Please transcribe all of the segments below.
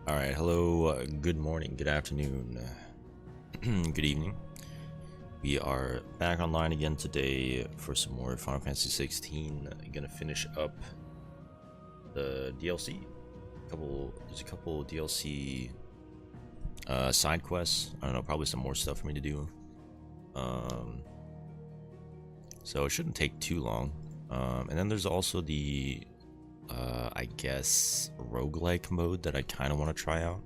All right, hello, good morning, good afternoon, good evening. We are back online again today for some more Final Fantasy XVI. Gonna finish up the DLC. There's a couple DLC side quests. I don't know, probably some more stuff for me to do. So it shouldn't take too long. And then there's also the I guess roguelike mode that I kind of want to try out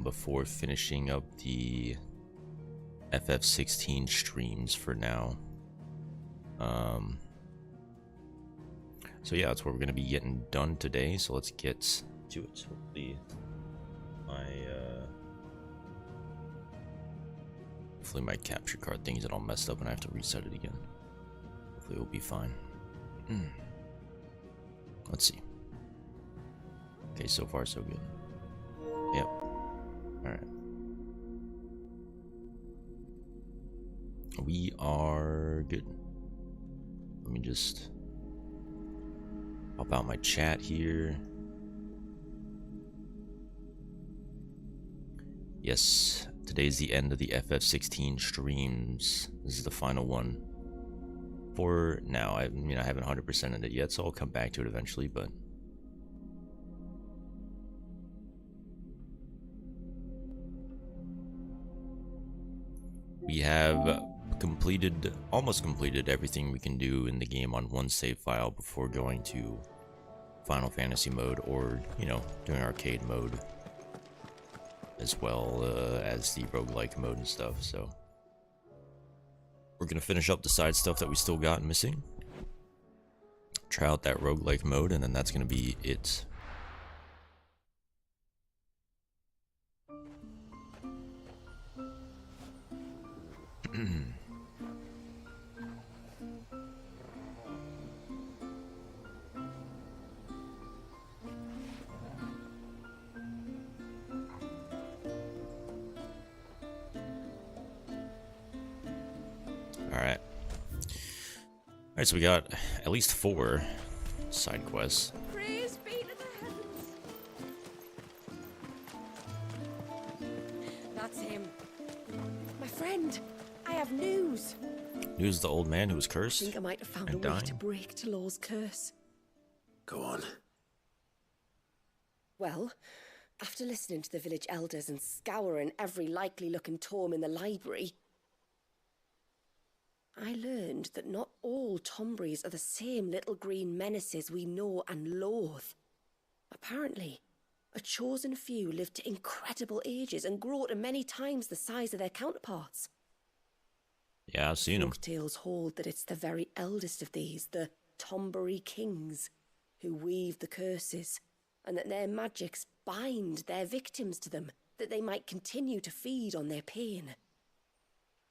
before finishing up the FF16 streams for now. So yeah, that's what we're gonna be getting done today, so let's get to it. Hopefully my capture card thing isn't all messed up and I have to reset it again. Hopefully it'll be fine. Let's see. Okay, so far so good. Yep. Alright. We are good. Let me just pop out my chat here. Yes, today's the end of the FF16 streams. This is the final one. For now, I mean, I haven't 100%ed it yet, so I'll come back to it eventually, but we have almost completed everything we can do in the game on one save file before going to Final Fantasy mode, or, you know, doing arcade mode, as well as the roguelike mode and stuff, so we're gonna finish up the side stuff that we still got missing, try out that roguelike mode, and then that's gonna be it. Alright, so we got at least 4 side quests. Praise be to the heavens. That's him. My friend, I have news. News of the old man who was cursed. I think I might have found a and way dying. to break Talor's curse. Go on. Well, after listening to the village elders and scouring every likely looking tome in the library, I learned that not all Tomberries are the same little green menaces we know and loathe. Apparently, a chosen few live to incredible ages and grow to many times the size of their counterparts. Yeah, I've seen them. Folk tales hold that it's the very eldest of these, the Tomberry kings, who weave the curses, and that their magics bind their victims to them, that they might continue to feed on their pain.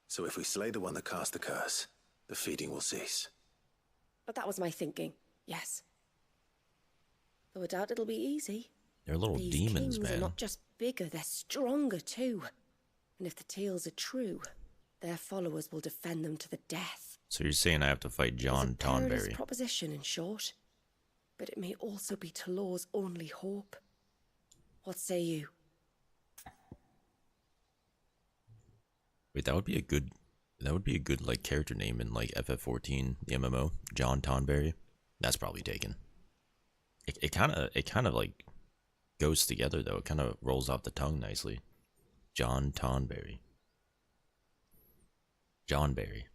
So if we slay the one that cast the curse, the feeding will cease. But that was my thinking, yes. Though I doubt it'll be easy. They're little These demons, kings man. are not just bigger, they're stronger too. And if the tales are true, their followers will defend them to the death. So you're saying I have to fight John It's a perilous Tonberry? proposition, in short. But it may also be Talor's only hope. What say you? Wait, that would be a good like character name in like FF14, the MMO. John Tonberry. That's probably taken. It kind of like goes together though. It kind of rolls off the tongue nicely. John Tonberry. John Berry.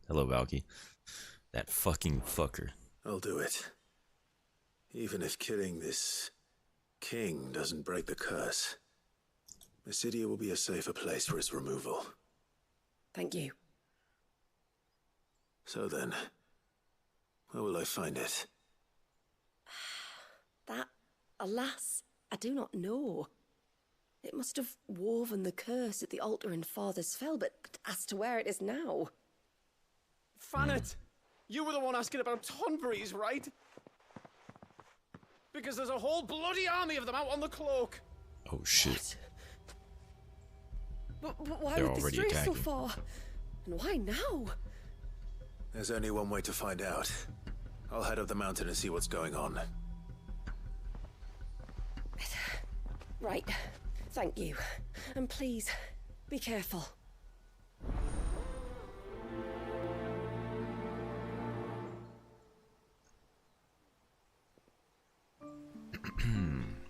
Hello, Valky. That fucking fucker. I'll do it. Even if killing this king doesn't break the curse, Mysidia will be a safer place for its removal. Thank you. So then, where will I find it? That, alas, I do not know. It must have woven the curse at the altar in Father's Fell, but as to where it is now... Fanet, you were the one asking about Tonberries, right? Because there's a whole bloody army of them out on the cloak. Oh shit. But why They're would they already stray so attacking. far? And why now? There's only one way to find out. I'll head up the mountain and see what's going on. Right. Thank you. And please, be careful.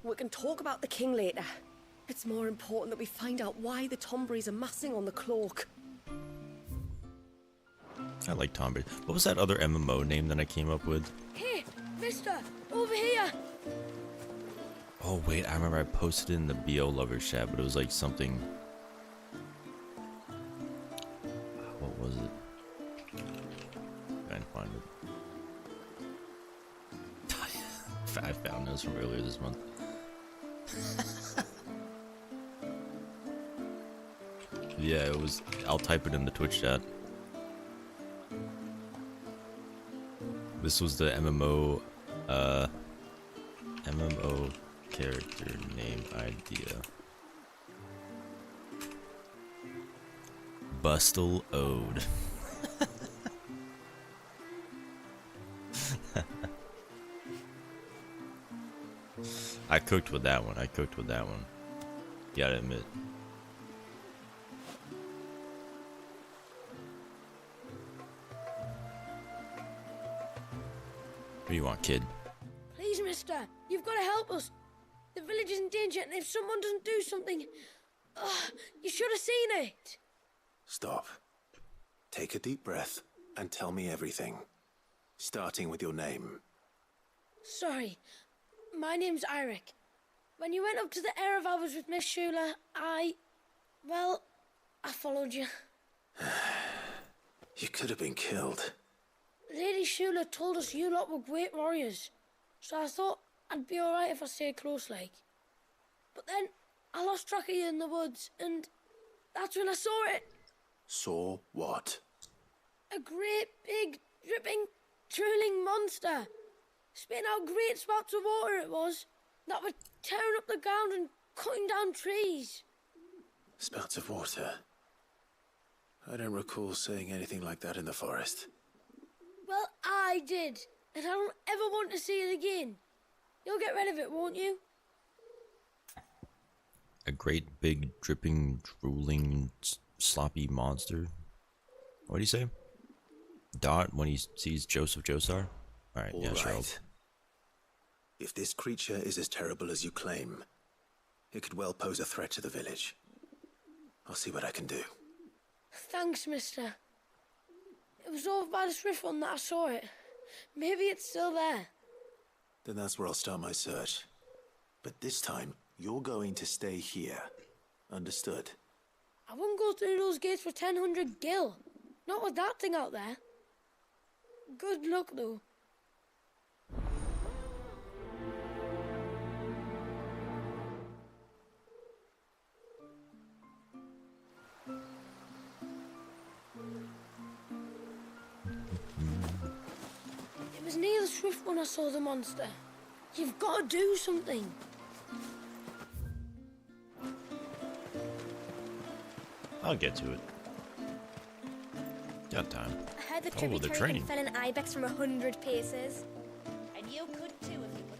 We can talk about the king later. It's more important that we find out why the Tomberries are massing on the cloak. I like Tomberry. What was that other MMO name that I came up with? Hey, mister, over here! Oh wait, I remember I posted it in the BO Lovers chat, but it was like something... What was it? I didn't find it. I found this from earlier this month. Yeah, it was... I'll type it in the Twitch chat. This was the MMO character name idea. Bustle Ode. I cooked with that one. Gotta admit. What do you want, kid? Please, mister, you've got to help us. The village is in danger, and if someone doesn't do something... you should have seen it. Stop. Take a deep breath and tell me everything. Starting with your name. Sorry, my name's Eirik. When you went up to the Ereval with Miss Shula, I followed you. You could have been killed. Lady Shula told us you lot were great warriors, so I thought I'd be alright if I stayed close like. But then I lost track of you in the woods, and that's when I saw it. Saw what? A great, big, dripping, drooling monster. Spitting out great spouts of water it was, that were tearing up the ground and cutting down trees. Spouts of water? I don't recall seeing anything like that in the forest. Well, I did, and I don't ever want to see it again. You'll get rid of it, won't you? A great big dripping, drooling, sloppy monster. What do you say? Dot when he sees Joseph Joestar? Alright, yeah, sure. Right. If this creature is as terrible as you claim, it could well pose a threat to the village. I'll see what I can do. Thanks, mister. It was over by the Swift one that I saw it. Maybe it's still there. Then that's where I'll start my search. But this time, you're going to stay here. Understood? I wouldn't go through those gates for 1,000 gil. Not with that thing out there. Good luck, though. It was near the Swift when I saw the monster. You've got to do something. I'll get to it. Got time. I heard the Oh, they're tributary training. can fell an ibex from 100 paces. And you could too if you would.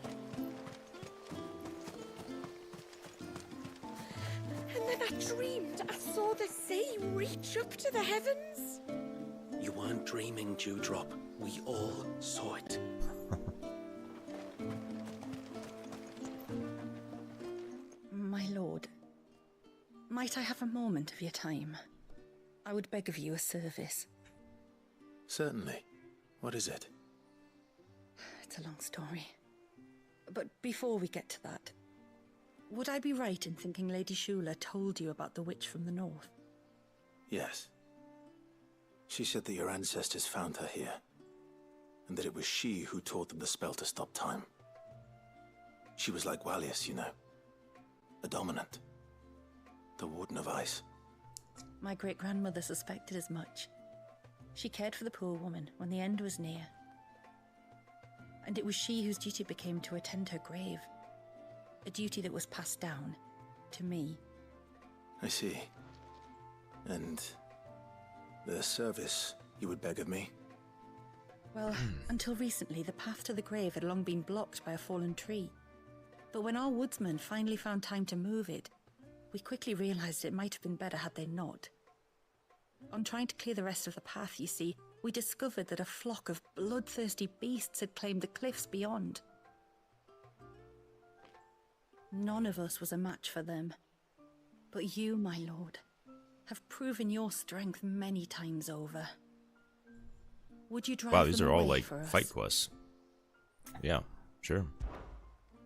And then I dreamed I saw the sea reach up to the heavens. You weren't dreaming, Dewdrop. We all saw it. My lord, might I have a moment of your time? I would beg of you a service. Certainly. What is it? It's a long story. But before we get to that, would I be right in thinking Lady Shula told you about the witch from the north? Yes. She said that your ancestors found her here, and that it was she who taught them the spell to stop time. She was like Wallius, you know. A dominant. The Warden of Ice. My great-grandmother suspected as much. She cared for the poor woman when the end was near. And it was she whose duty became to attend her grave. A duty that was passed down to me. I see. And the service you would beg of me? Well, until recently, the path to the grave had long been blocked by a fallen tree. But when our woodsmen finally found time to move it, we quickly realised it might have been better had they not. On trying to clear the rest of the path, you see, we discovered that a flock of bloodthirsty beasts had claimed the cliffs beyond. None of us was a match for them. But you, my lord, have proven your strength many times over. Would you drive Wow, these them are all away like for us? fight quests. Yeah, sure.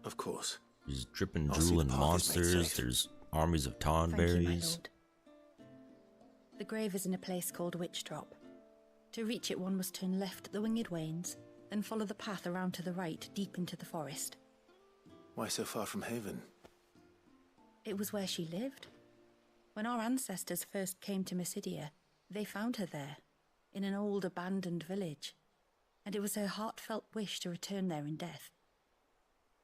Of course. There's dripping, I'll see drooling the path is made monsters. safe. There's armies of Thank you, my tonberries. lord. The grave is in a place called Witch Drop. To reach it, one must turn left at the Winged Wains, then follow the path around to the right, deep into the forest. Why so far from Haven? It was where she lived. When our ancestors first came to Mysidia, they found her there, in an old abandoned village, and it was her heartfelt wish to return there in death.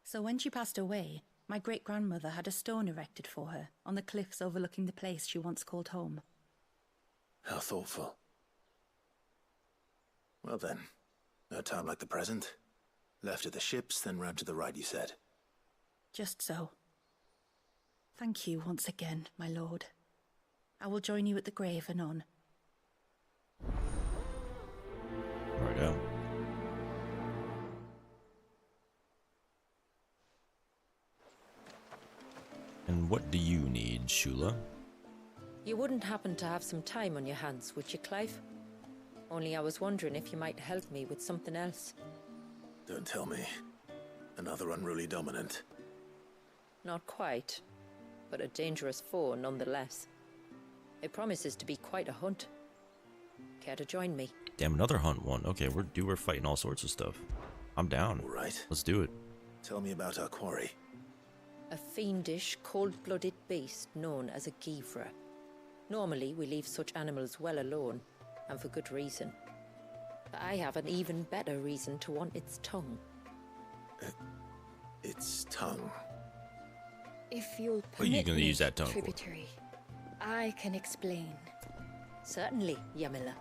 So when she passed away, my great-grandmother had a stone erected for her on the cliffs overlooking the place she once called home. How thoughtful. Well then, no time like the present. Left at the ships, then round to the right, you said. Just so. Thank you once again, my lord. I will join you at the grave anon. Righto. And what do you need, Shula? You wouldn't happen to have some time on your hands, would you, Clive? Only I was wondering if you might help me with something else. Don't tell me. Another unruly dominant. Not quite, but a dangerous foe nonetheless. It promises to be quite a hunt. Care to join me? Damn, another hunt one. Okay, we're fighting all sorts of stuff. I'm down. All right. Let's do it. Tell me about our quarry. A fiendish, cold-blooded beast known as a Givra. Normally, we leave such animals well alone, and for good reason. But I have an even better reason to want its tongue. Its tongue. If you'll What are you permit gonna me, use that tongue for? tributary, I can explain. Certainly, Yamila.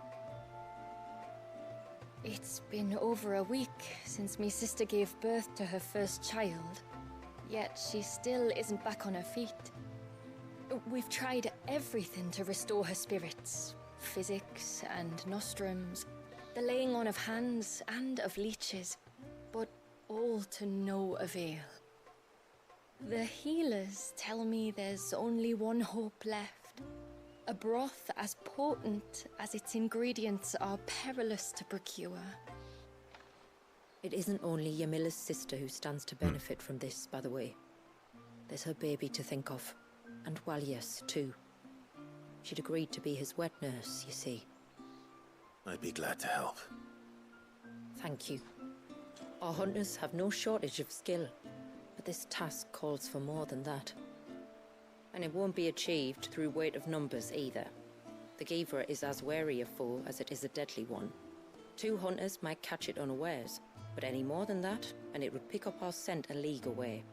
It's been over a week since me sister gave birth to her first child, yet she still isn't back on her feet. We've tried everything to restore her spirits. Physics and nostrums, the laying on of hands and of leeches, but all to no avail. The healers tell me there's only one hope left. A broth as potent as its ingredients are perilous to procure. It isn't only Yamila's sister who stands to benefit from this, by the way. There's her baby to think of, and Walias, too. She'd agreed to be his wet nurse, you see. I'd be glad to help. Thank you. Our hunters have no shortage of skill, but this task calls for more than that. And it won't be achieved through weight of numbers either. The Givra is as wary a foe as it is a deadly one. 2 hunters might catch it unawares, but any more than that, and it would pick up our scent a league away.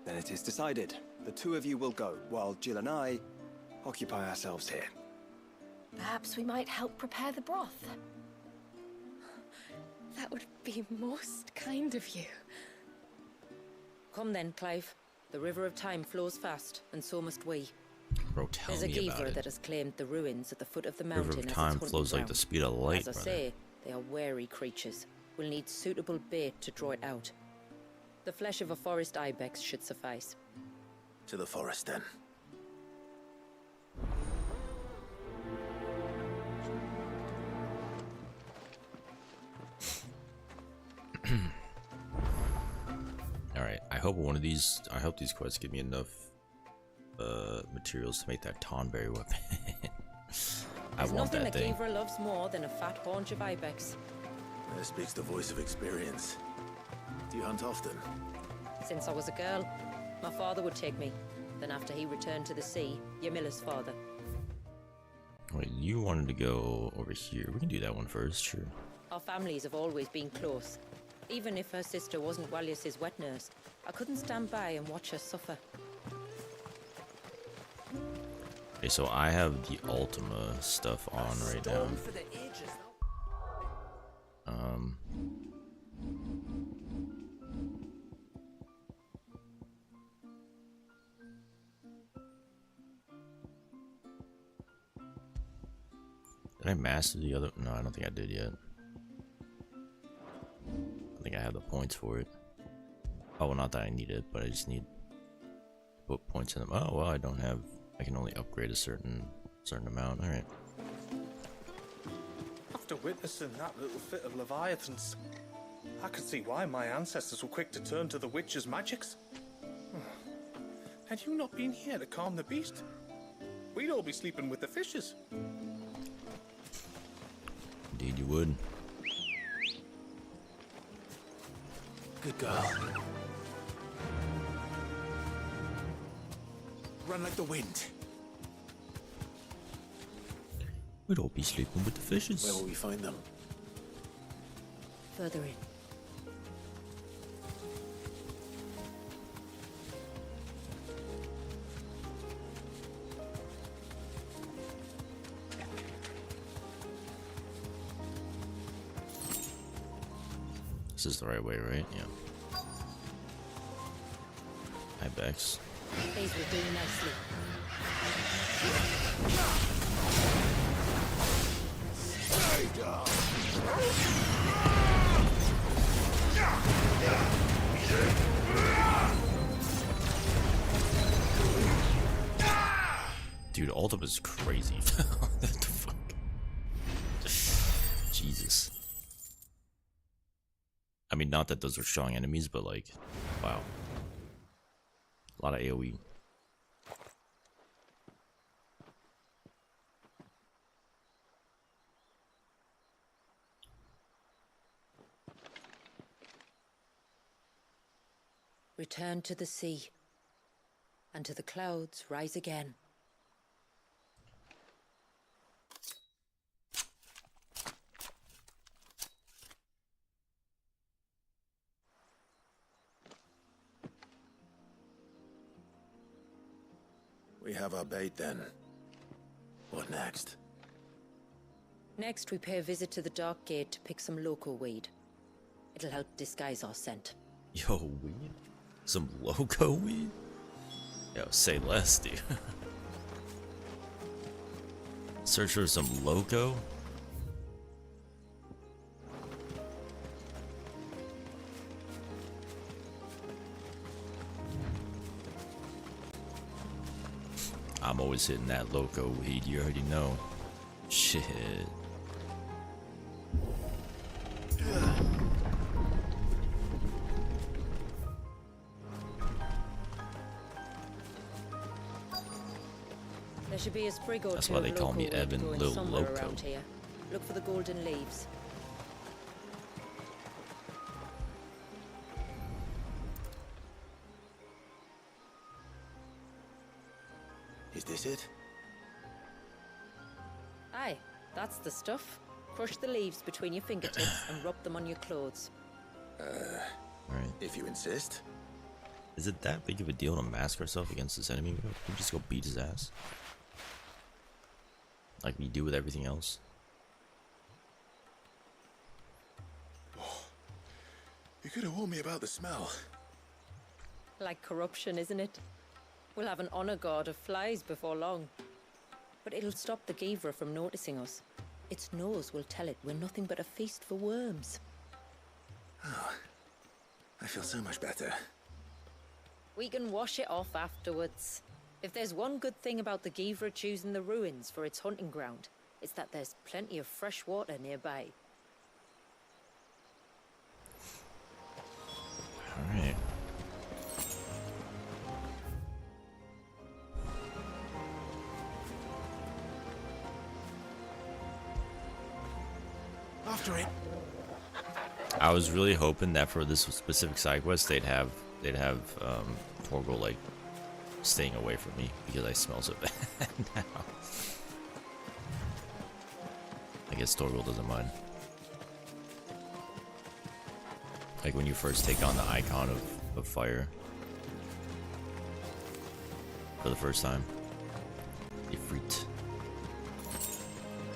Then it is decided. The 2 of you will go, while Jill and I occupy ourselves here. Perhaps we might help prepare the broth. That would be most kind of you. Come then, Clive. The river of time flows fast, and so must we. Bro, tell There's a me about Givra it. that has claimed the ruins at the foot of the mountain River of as its time hunting flows like ground. the speed of light, As I brother. say, they are wary creatures. We'll need suitable bait to draw it out. The flesh of a forest ibex should suffice. To the forest, then. Alright, I hope these quests give me enough materials to make that Tonberry weapon. I There's want nothing that that thing. Givra loves more than a fat haunch of ibex. There speaks the voice of experience. Do you hunt often? Since I was a girl, my father would take me. Then after he returned to the sea, Yamila's father. Wait, you wanted to go over here. We can do that one first, sure. Our families have always been close. Even if her sister wasn't Walias's wet nurse, I couldn't stand by and watch her suffer. Okay, so I have the Ultima stuff on right now. Did I master the other? No, I don't think I did yet. I think I have the points for it. Oh, well, not that I need it, but I just need to put points in them. Oh, well, I don't have. I can only upgrade a certain amount. All right. After witnessing that little fit of Leviathan's, I could see why my ancestors were quick to turn to the witch's magics. Had you not been here to calm the beast, we'd all be sleeping with the fishes. Indeed, you would. Good girl. Run like the wind. We'd all be sleeping with the fishes. Where will we find them? Further in. This is the right way, right? Yeah. Hi, Bex. These will do nicely. Dude, Ultim is crazy. What the fuck? Jesus. I mean, not that those are strong enemies, but like, wow. A lot of AoE. Return to the sea, and to the clouds rise again. We have our bait then. What next? Next, we pay a visit to the Dark Gate to pick some local weed. It'll help disguise our scent. Yo, weed? Some loco weed? Yo, say less, dude. Search for some loco? I'm always hitting that loco weed, you already know. Shit. There should be a sprig or That's two why they of call local me weed Evan growing Lil somewhere Loco. around here. Look for the golden leaves. Is this it? Aye, that's the stuff. Crush the leaves between your fingertips and rub them on your clothes. Alright. If you insist. Is it that big of a deal to mask ourselves against this enemy? We just go beat his ass. Like we do with everything else. You could have warned me about the smell. Like corruption, isn't it? We'll have an honor guard of flies before long. But it'll stop the Givra from noticing us. Its nose will tell it we're nothing but a feast for worms. Oh, I feel so much better. We can wash it off afterwards. If there's one good thing about the Givra choosing the ruins for its hunting ground, it's that there's plenty of fresh water nearby. Alright. After it. I was really hoping that for this specific side quest they'd have Torgal like staying away from me because I smell so bad now. I guess Torgal doesn't mind. Like when you first take on the icon of fire for the first time. Ifrit.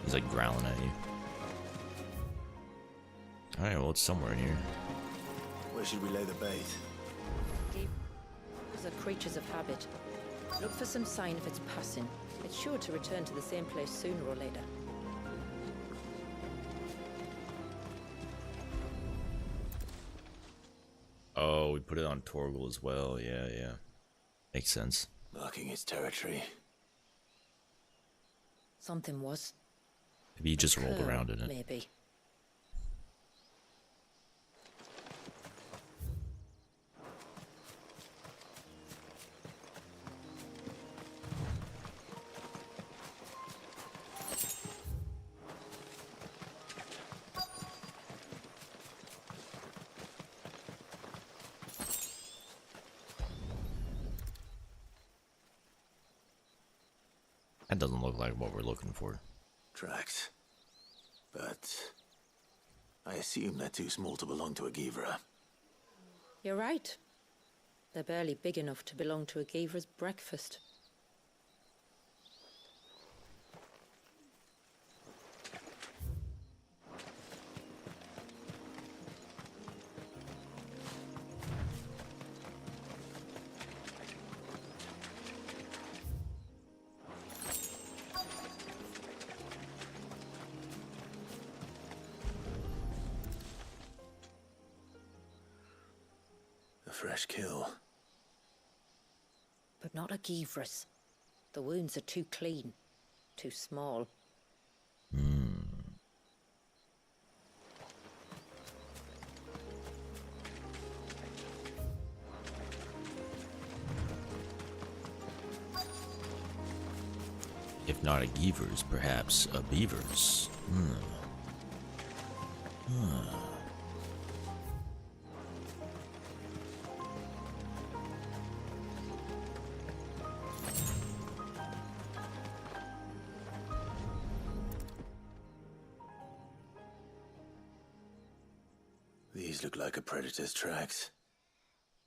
He's like growling at you. Alright, well it's somewhere in here. Where should we lay the bait? These are creatures of habit. Look for some sign of its passing. It's sure to return to the same place sooner or later. Oh, we put it on Torgal as well. Yeah, yeah. Makes sense. Marking its territory. Something was. Maybe you just rolled Curl, around in it. Maybe. That doesn't look like what we're looking for. Tracks. But I assume they're too small to belong to a Givra. You're right. They're barely big enough to belong to a Givra's breakfast. A fresh kill. But not a Givra's. The wounds are too clean. Too small. If not a Giver's, perhaps a Beaver's. These look like a predator's tracks.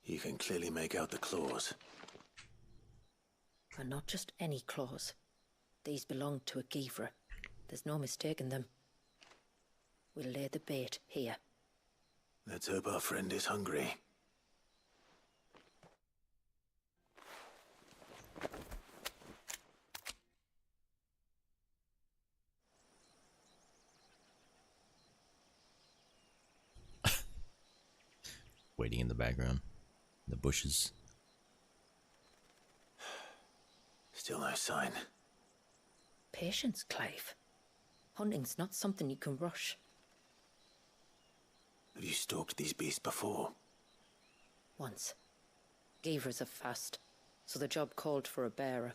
You can clearly make out the claws. And not just any claws. These belong to a Givra. There's no mistaking them. We'll lay the bait here. Let's hope our friend is hungry. Waiting in the background. The bushes. Still no sign. Patience, Clive. Hunting's not something you can rush. Have you stalked these beasts before? Once. Givras are fast, so the job called for a bearer.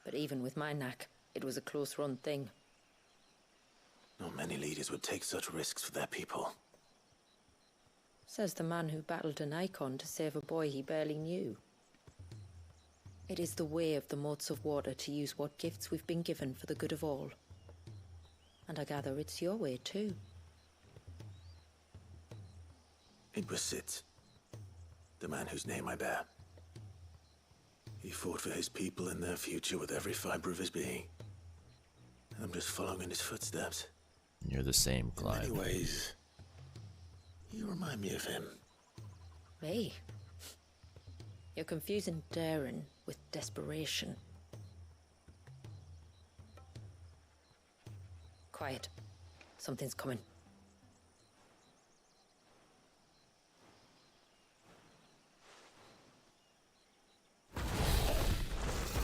But even with my knack, it was a close-run thing. Not many leaders would take such risks for their people. Says the man who battled an icon to save a boy he barely knew. It is the way of the moats of water to use what gifts we've been given for the good of all. And I gather it's your way too. It was Sid, the man whose name I bear. He fought for his people and their future with every fiber of his being. And I'm just following in his footsteps. You're the same, Clive. In many ways, you remind me of him. Me? You're confusing daring with desperation. Quiet. Something's coming.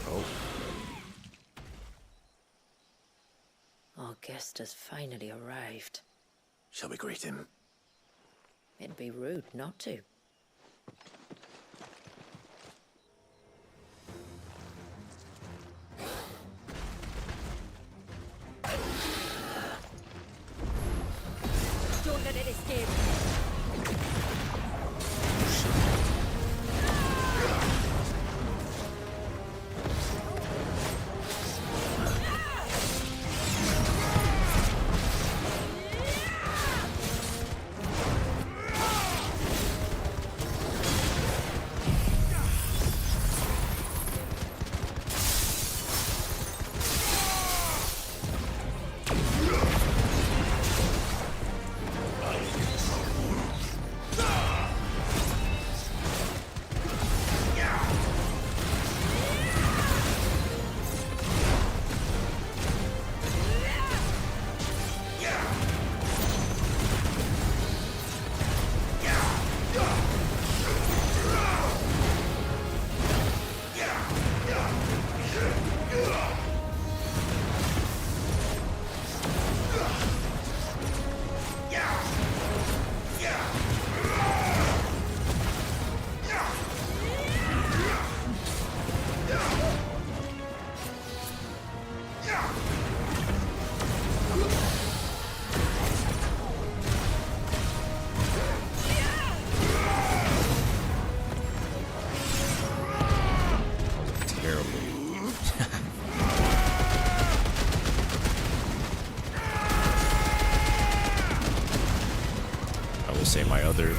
Oh. Our guest has finally arrived. Shall we greet him? It'd be rude not to. Don't let it escape.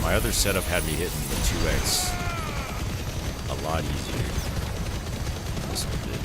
my other setup had me hitting the 2x a lot easier. This one did.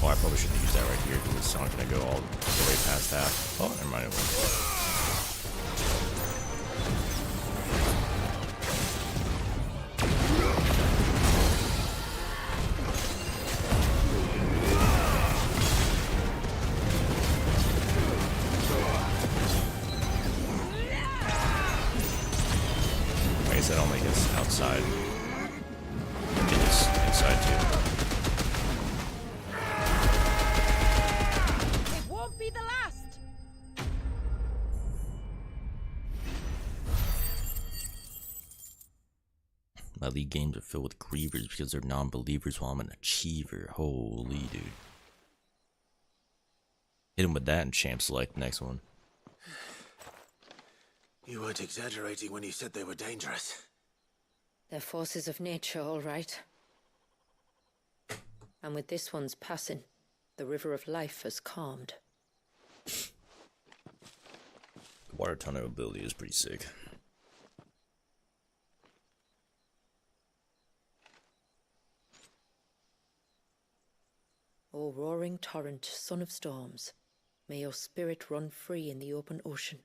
Oh, I probably shouldn't use that right here because it's not going to go all the way past half. Oh, never mind. It won't. I guess that only hits outside. It hits inside too. Be the last. My league games are filled with grievers because they're non-believers while I'm an achiever. Holy dude. Hit him with that and champ select next one. You weren't exaggerating when you said they were dangerous. They're forces of nature, all right. And with this one's passing, the river of life has calmed. The water tunnel ability is pretty sick. O roaring torrent, son of storms, may your spirit run free in the open ocean.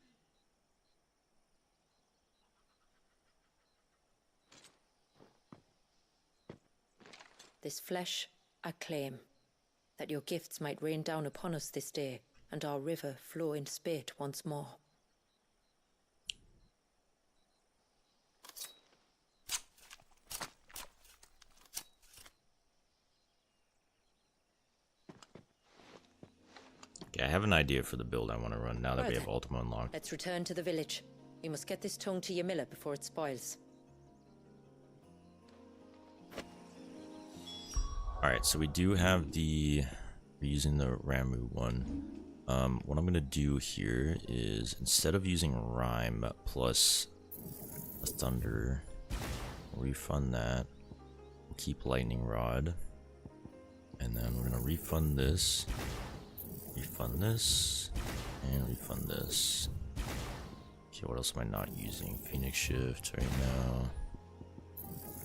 This flesh I claim, that your gifts might rain down upon us this day, and our river flow in spate once more. Okay, I have an idea for the build I want to run now that we have Ultima unlocked. Let's return to the village. We must get this tongue to Ymilla before it spoils. Alright, so we do have we're using the Ramu one. What I'm going to do here is, instead of using Rhyme plus a Thunder, refund that. We'll keep Lightning Rod. And then we're going to refund this, and refund this. Okay, what else am I not using? Phoenix Shift right now.